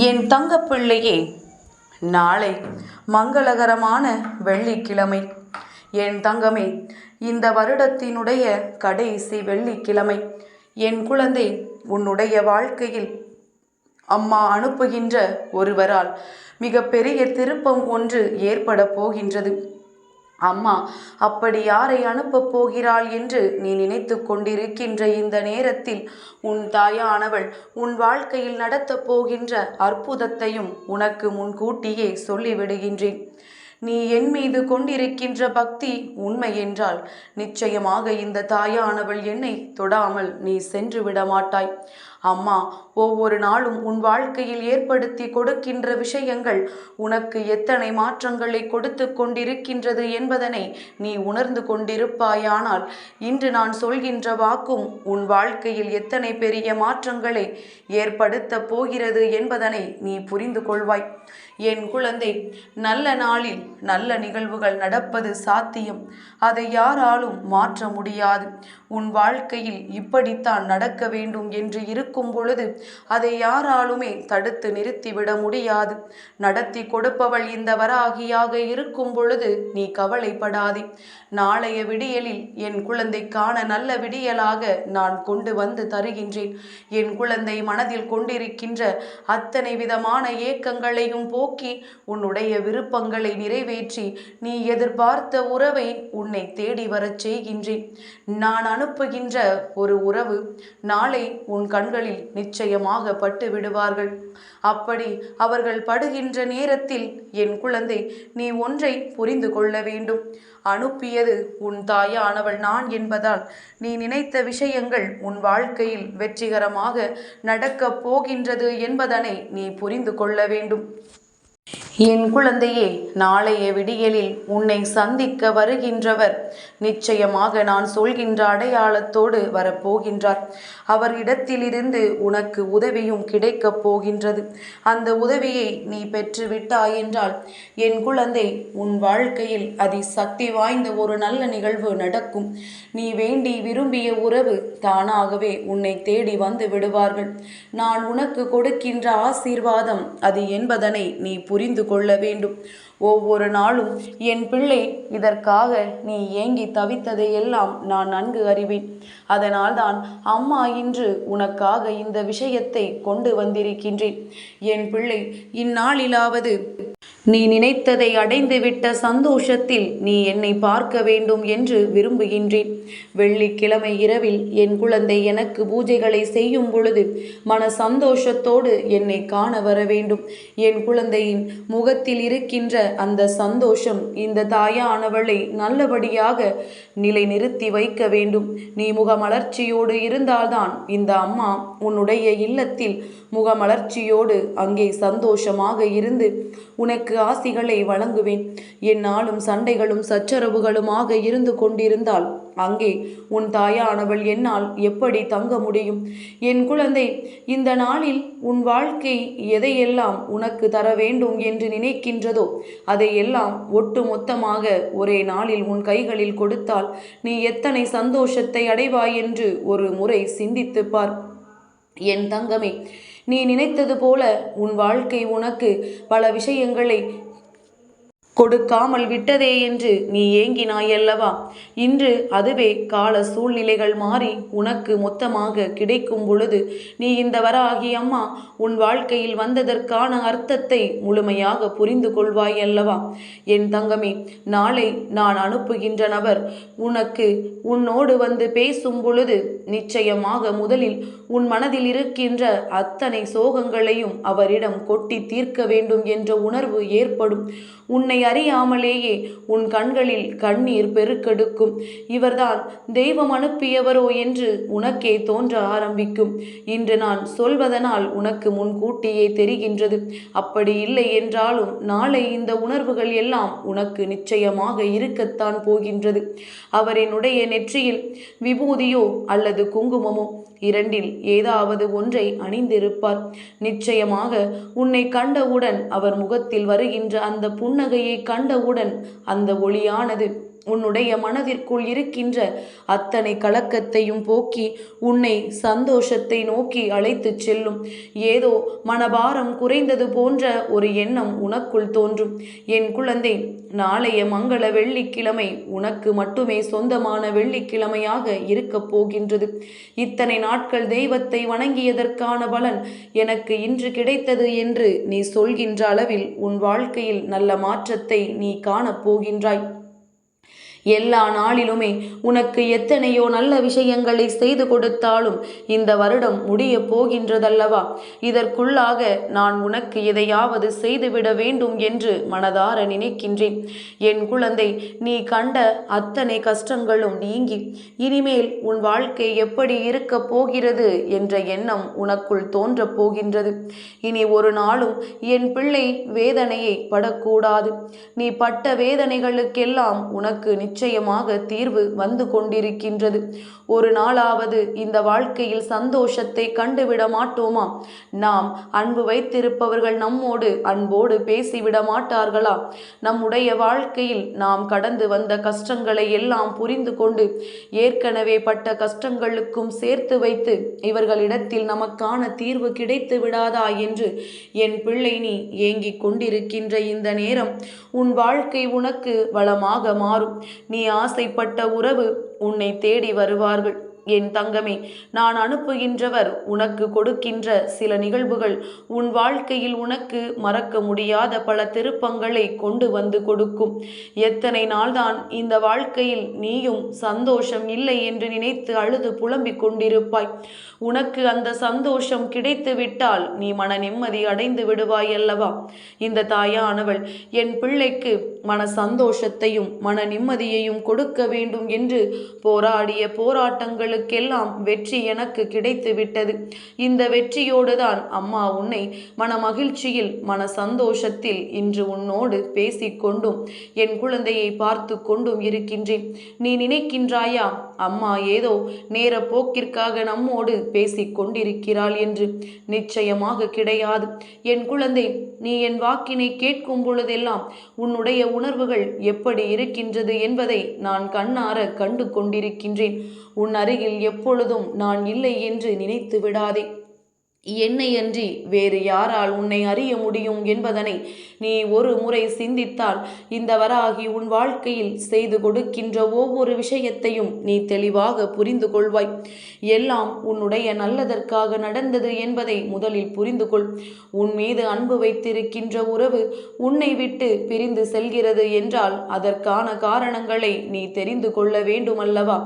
என் தங்கப்பிள்ளையே, நாளை மங்களகரமான வெள்ளிக்கிழமை. என் தங்கமே, இந்த வருடத்தினுடைய கடைசி வெள்ளிக்கிழமை. என் குழந்தை, உன்னுடைய வாழ்க்கையில் அம்மா அனுப்புகின்ற ஒருவரால் மிக பெரிய திருப்பம் ஒன்று ஏற்பட போகின்றது. அம்மா அப்படி யாரை அனுப்பப் போகிறாள் என்று நீ நினைத்து கொண்டிருக்கின்ற இந்த நேரத்தில் உன் தாயானவள் உன் வாழ்க்கையில் நடத்தப் போகின்ற அற்புதத்தையும் உனக்கு முன்கூட்டியே சொல்லிவிடுகின்றேன். நீ என் மீது கொண்டிருக்கின்ற பக்தி உண்மை என்றால் நிச்சயமாக இந்த தாயானவள் என்னை தொடாமல் நீ சென்று விட மாட்டாய். அம்மா ஒவ்வொரு நாளும் உன் வாழ்க்கையில் ஏற்படுத்தி கொடுக்கின்ற விஷயங்கள் உனக்கு எத்தனை மாற்றங்களை கொடுத்து கொண்டிருக்கின்றது என்பதனை நீ உணர்ந்து கொண்டிருப்பாயானால் இன்று நான் சொல்கின்ற வாக்கும் உன் வாழ்க்கையில் எத்தனை பெரிய மாற்றங்களை ஏற்படுத்த போகிறது என்பதனை நீ புரிந்து கொள்வாய். என் குழந்தை, நல்ல நாளில் நல்ல நிகழ்வுகள் நடப்பது சாத்தியம். அதை யாராலும் மாற்ற முடியாது. உன் வாழ்க்கையில் இப்படித்தான் நடக்க வேண்டும் என்று இருக்கும் பொழுது அதை யாராலுமே தடுத்து நிறுத்திவிட முடியாது. நடத்தி கொடுப்பவள் இந்த வராகியாக இருக்கும் பொழுது நீ கவலைப்படாதே. நாளைய விடியலில் என் குழந்தைக்கான நல்ல விடியலாக நான் கொண்டு வந்து தருகின்றேன். என் குழந்தை மனதில் கொண்டிருக்கின்ற அத்தனை விதமான ஏக்கங்களையும் போக்கி உன்னுடைய விருப்பங்களை நிறைவேற்றி நீ எதிர்பார்த்த உறவை உன்னை தேடி வரச் செய்கின்றேன். நான் அனுப்புகின்ற ஒரு உறவு நாளை உன் கண்களில் நிச்சயமாக பட்டு விடுவார்கள். அப்படி அவர்கள் படுகின்ற நேரத்தில் என் குழந்தை, நீ ஒன்றை புரிந்து கொள்ள வேண்டும். அனுப்பியது உன் தாயானவள் நான் என்பதால் நீ நினைத்த விஷயங்கள் உன் வாழ்க்கையில் வெற்றிகரமாக நடக்கப் போகின்றது என்பதனை நீ புரிந்து கொள்ள வேண்டும். என் குழந்தையே, நாளைய விடியலில் உன்னை சந்திக்க வருகின்றவர் நிச்சயமாக நான் சொல்கின்ற அடையாளத்தோடு வரப்போகின்றார். அவர் இடத்திலிருந்து உனக்கு உதவியும் கிடைக்கப் போகின்றது. அந்த உதவியை நீ பெற்றுவிட்டாய் என்றால் என் குழந்தை, உன் வாழ்க்கையில் அதி சக்தி வாய்ந்த ஒரு நல்ல நிகழ்வு நடக்கும். நீ வேண்டி விரும்பிய உறவு தானாகவே உன்னை தேடி வந்து விடுவார்கள். நான் உனக்கு கொடுக்கின்ற ஆசீர்வாதம் அது என்பதனை நீ புரிந்து கொள்ள வேண்டும். ஒவ்வொரு நாளும் என் பிள்ளை, இதற்காக நீ ஏங்கி தவித்ததையெல்லாம் நான் நன்கு அறிவேன். அதனால்தான் அம்மா இன்று உனக்காக இந்த விஷயத்தை கொண்டு வந்திருக்கின்றேன். என் பிள்ளை, இந்நாளிலாவது நீ நினைத்ததை அடைந்துவிட்ட சந்தோஷத்தில் நீ என்னை பார்க்க வேண்டும் என்று விரும்புகின்றேன். வெள்ளிக்கிழமை இரவில் என் குழந்தை எனக்கு பூஜைகளை செய்யும் பொழுது மன சந்தோஷத்தோடு என்னை காண வர வேண்டும். என் குழந்தையின் முகத்தில் இருக்கின்ற அந்த சந்தோஷம் இந்த தாயானவளை நல்லபடியாக நிலைநிறுத்தி வைக்க வேண்டும். நீ முகமலர்ச்சியோடு இருந்தால்தான் இந்த அம்மா உன்னுடைய இல்லத்தில் முகமலர்ச்சியோடு அங்கே சந்தோஷமாக இருந்து உனக்கு ஆசிகளை வழங்குவேன். என்னாலும் சண்டைகளும் சச்சரவுகளுமாக இருந்து கொண்டிருந்தால் அங்கே உன் தாயானவள் என்னால் எப்படி தங்க முடியும்? என் குழந்தை, இந்த நாளில் உன் வாழ்க்கை எதையெல்லாம் உனக்கு தர வேண்டும் என்று நினைக்கின்றதோ அதையெல்லாம் ஒட்டு மொத்தமாக ஒரே நாளில் உன் கைகளில் கொடுத்தால் நீ எத்தனை சந்தோஷத்தை அடைவாய் என்று ஒரு முறை சிந்தித்து பார். என் தங்கமே, நீ நினைத்தது போல உன் வாழ்க்கை உனக்கு பல விஷயங்களை கொடுக்காமல் விட்டதே என்று நீ ஏங்கினாயல்லவா? இன்று அதுவே கால சூழ்நிலைகள் மாறி உனக்கு மொத்தமாக கிடைக்கும் பொழுது நீ இந்த வராகி அம்மா உன் வாழ்க்கையில் வந்ததற்கான அர்த்தத்தை முழுமையாக புரிந்து கொள்வாய் அல்லவா? என் தங்கமே, நாளை நான் அனுப்புகின்ற நபர் உன்னோடு வந்து பேசும் பொழுது நிச்சயமாக முதலில் உன் மனதில் இருக்கின்ற அத்தனை சோகங்களையும் அவரிடம் கொட்டி தீர்க்க வேண்டும் என்ற உணர்வு ஏற்படும். உன்னை அறியாமலேயே உன் கண்களில் கண்ணீர் பெருக்கெடுக்கும். இவர்தான் தெய்வம் அனுப்பியவரோ என்று உனக்கே தோன்ற ஆரம்பிக்கும். இன்று நான் சொல்வதனால் உனக்கு முன்கூட்டியே தெரிகின்றது. அப்படி இல்லை என்றாலும் நாளை இந்த உணர்வுகள் எல்லாம் உனக்கு நிச்சயமாக இருக்கத்தான் போகின்றது. அவரினுடைய நெற்றியில் விபூதியோ அல்லது குங்குமமோ இரண்டில் ஏதாவது ஒன்றை அணிந்திருப்பார். நிச்சயமாக உன்னை கண்டவுடன் அவர் முகத்தில் வருகின்ற அந்த புன்னகையை கண்டவுடன் அந்த ஒளியானது உன்னுடைய மனதிற்குள் இருக்கின்ற அத்தனை கலக்கத்தையும் போக்கி உன்னை சந்தோஷத்தை நோக்கி அழைத்துச் செல்லும். ஏதோ மனபாரம் குறைந்தது போன்ற ஒரு எண்ணம் உனக்குள் தோன்றும். என் குழந்தை, நாளைய மங்கள வெள்ளிக்கிழமை உனக்கு மட்டுமே சொந்தமான வெள்ளிக்கிழமையாக இருக்கப் போகின்றது. இத்தனை நாட்கள் தெய்வத்தை வணங்கியதற்கான பலன் எனக்கு இன்று கிடைத்தது என்று நீ சொல்கின்ற அளவில் உன் வாழ்க்கையில் நல்ல மாற்றத்தை நீ காணப்போகின்றாய். எல்லா நாளிலுமே உனக்கு எத்தனையோ நல்ல விஷயங்களை செய்து கொடுத்தாலும் இந்த வருடம் முடிய போகின்றதல்லவா? இதற்குள்ளாக நான் உனக்கு எதையாவது செய்துவிட வேண்டும் என்று மனதார நினைக்கின்றேன். என் குழந்தை, நீ கண்ட அத்தனை கஷ்டங்களும் நீங்கி இனிமேல் உன் வாழ்க்கை எப்படி இருக்கப் போகிறது என்ற எண்ணம் உனக்குள் தோன்றப் போகின்றது. இனி ஒரு நாளும் என் பிள்ளை வேதனையை படக்கூடாது. நீ பட்ட வேதனைகளுக்கெல்லாம் உனக்கு நிச்சயமாக தீர்வு வந்து கொண்டிருக்கின்றது. ஒரு நாளாவது இந்த வாழ்க்கையில் சந்தோஷத்தை கண்டுவிட மாட்டோமா? நாம் அன்பு வைத்திருப்பவர்கள் நம்மோடு அன்போடு பேசிவிட மாட்டார்களா? நம்முடைய வாழ்க்கையில் நாம் கடந்து வந்த கஷ்டங்களை எல்லாம் புரிந்து கொண்டு ஏற்கனவே பட்ட கஷ்டங்களுக்கும் சேர்த்து வைத்து இவர்களிடத்தில் நமக்கான தீர்வு கிடைத்து விடாதா என்று என் பிள்ளை நீ ஏங்கிக் கொண்டிருக்கின்ற இந்த நேரம் உன் வாழ்க்கை உனக்கு வளமாக மாறும். நீ ஆசைப்பட்ட உறவு உன்னை தேடி வருவார்கள். என் தங்கமே, நான் அனுப்புகின்றவர் உனக்கு கொடுக்கின்ற சில நிகழ்வுகள் உன் வாழ்க்கையில் உனக்கு மறக்க முடியாத பல திருப்பங்களை கொண்டு வந்து கொடுக்கும். எத்தனை நாள்தான் இந்த வாழ்க்கையில் நீயும் சந்தோஷம் இல்லை என்று நினைத்து அழுது புலம்பிக் கொண்டிருப்பாய். உனக்கு அந்த சந்தோஷம் கிடைத்து விட்டால் நீ மன நிம்மதி அடைந்து விடுவாய் அல்லவா? இந்த தாயானவள் என் பிள்ளைக்கு மன சந்தோஷத்தையும் மன நிம்மதியையும் கொடுக்க வேண்டும் என்று போராடிய போராட்டங்களுக்கெல்லாம் வெற்றி எனக்கு கிடைத்து விட்டது. இந்த வெற்றியோடு தான் அம்மா உன்னை மன மகிழ்ச்சியில் மன சந்தோஷத்தில் இன்று உன்னோடு பேசிக்கொண்டும் என் குழந்தையை பார்த்து கொண்டும் இருக்கின்றேன். நீ நினைக்கின்றாயா அம்மா ஏதோ நேர போக்கிற்காக நம்மோடு பேசிக் கொண்டிருக்கிறாள் என்று? நிச்சயமாக கிடையாது. என் குழந்தை, நீ என் வாக்கினை கேட்கும் பொழுதெல்லாம் உன்னுடைய உணர்வுகள் எப்படி இருக்கின்றது என்பதை நான் கண்ணார கண்டு கொண்டிருக்கின்றேன். உன் அருகில் எப்பொழுதும் நான் இல்லை என்று நினைத்து விடாதே. என்னையன்றி வேறு யாரால் உன்னை அறிய முடியும் என்பதனை நீ ஒரு முறை சிந்தித்தால் இந்த வராகி உன் வாழ்க்கையில் செய்து கொடுக்கின்ற ஒவ்வொரு விஷயத்தையும் நீ தெளிவாக புரிந்து கொள்வாய். எல்லாம் உன்னுடைய நல்லதற்காக நடந்தது என்பதை முதலில் புரிந்து கொள். உன் மீது அன்பு வைத்திருக்கின்ற உறவு உன்னை விட்டு பிரிந்து செல்கிறது என்றால் அதற்கான காரணங்களை நீ தெரிந்து கொள்ள வேண்டுமல்லவா?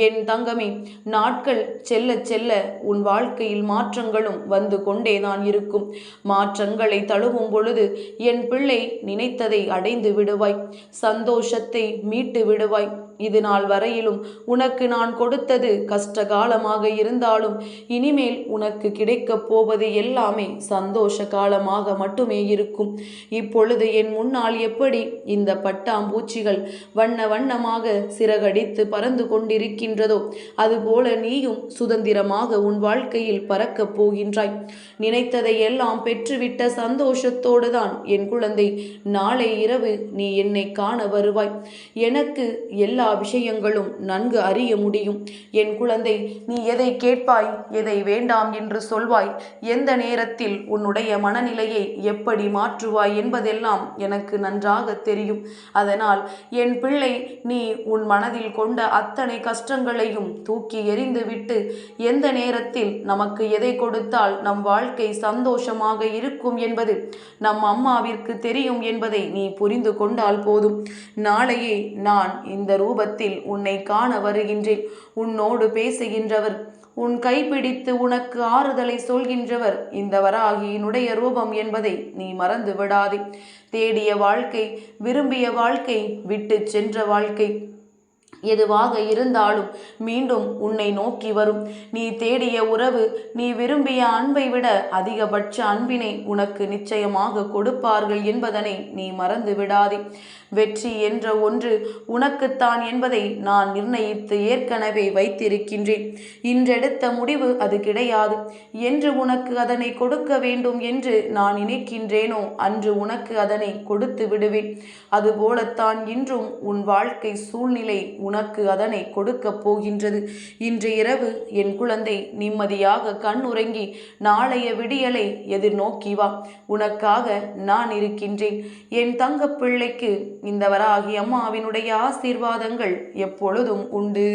என் தங்கமே, நாட்கள் செல்ல செல்ல உன் வாழ்க்கையில் மாற்றங்களும் வந்து கொண்டேதான் இருக்கும். மாற்றங்களை தழுவும் பொழுது என் பிள்ளை நினைத்ததை அடைந்து விடுவாய். சந்தோஷத்தை மீட்டு விடுவாய். இது நாள் வரையிலும் உனக்கு நான் கொடுத்தது கஷ்ட காலமாக இருந்தாலும் இனிமேல் உனக்கு கிடைக்கப் போவது எல்லாமே சந்தோஷ காலமாக மட்டுமே இருக்கும். இப்பொழுது என் முன்னால் எப்படி இந்த பட்டாம்பூச்சிகள் வண்ண வண்ணமாக சிறகடித்து பறந்து கொண்டிருக்கின்றதோ அதுபோல நீயும் சுதந்திரமாக உன் வாழ்க்கையில் பறக்கப் போகின்றாய். நினைத்ததை எல்லாம் பெற்றுவிட்ட சந்தோஷத்தோடு தான் என் குழந்தை நாளை இரவு நீ என்னை காண வருவாய். எனக்கு எல்லா விஷயங்களும் நன்கு அறிய முடியும். என் குழந்தை, நீ எதை கேட்பாய், எதை வேண்டாம் என்று சொல்வாய், எந்த நேரத்தில் உன்னுடைய மனநிலையை எப்படி மாற்றுவாய் என்பதெல்லாம் எனக்கு நன்றாக தெரியும். அதனால் என் பிள்ளை, நீ உன் மனதில் கொண்ட அத்தனை கஷ்டங்களையும் தூக்கி எறிந்துவிட்டு எந்த நேரத்தில் நமக்கு எதை கொடுத்தால் நம் வாழ்க்கை சந்தோஷமாக இருக்கும் என்பது நம் அம்மாவிற்கு தெரியும் என்பதை நீ புரிந்து கொண்டால் போதும். நாளையே நான் இந்த ரூபத்தில் உன்னை காண வருகின்றேன். உன்னோடு பேசுகின்றவர், உன் கைப்பிடித்து உனக்கு ஆறுதலை சொல்கின்றவர் இந்த வராகியினுடைய ரூபம் என்பதை நீ மறந்து விடாதே. தேடிய வாழ்க்கை, விரும்பிய வாழ்க்கை, விட்டு சென்ற வாழ்க்கை எதுவாக இருந்தாலும் மீண்டும் உன்னை நோக்கி வரும். நீ தேடிய உறவு, நீ விரும்பிய அன்பை விட அதிகபட்ச அன்பினை உனக்கு நிச்சயமாக கொடுப்பார்கள் என்பதனை நீ மறந்து விடாதே. வெற்றி என்ற ஒன்று உனக்குத்தான் என்பதை நான் நிர்ணயித்து ஏற்கனவே வைத்திருக்கின்றேன். இன்றெடுத்த முடிவு அது கிடையாது. என்று உனக்கு அதனை கொடுக்க வேண்டும் என்று நான் நினைக்கின்றேனோ அன்று உனக்கு அதனை கொடுத்து விடுவேன். அதுபோலத்தான் இன்றும் உன் வாழ்க்கை சூழ்நிலை உனக்கு அதனை கொடுக்கப் போகின்றது. இன்று இரவு என் குழந்தை நிம்மதியாக கண்ணுறங்கி நாளைய விடியலை எதிர்நோக்கி வா. உனக்காக நான் இருக்கின்றேன். என் தங்க பிள்ளைக்கு இந்த வராகி அம்மாவினுடைய ஆசீர்வாதங்கள் எப்பொழுதும் உண்டு.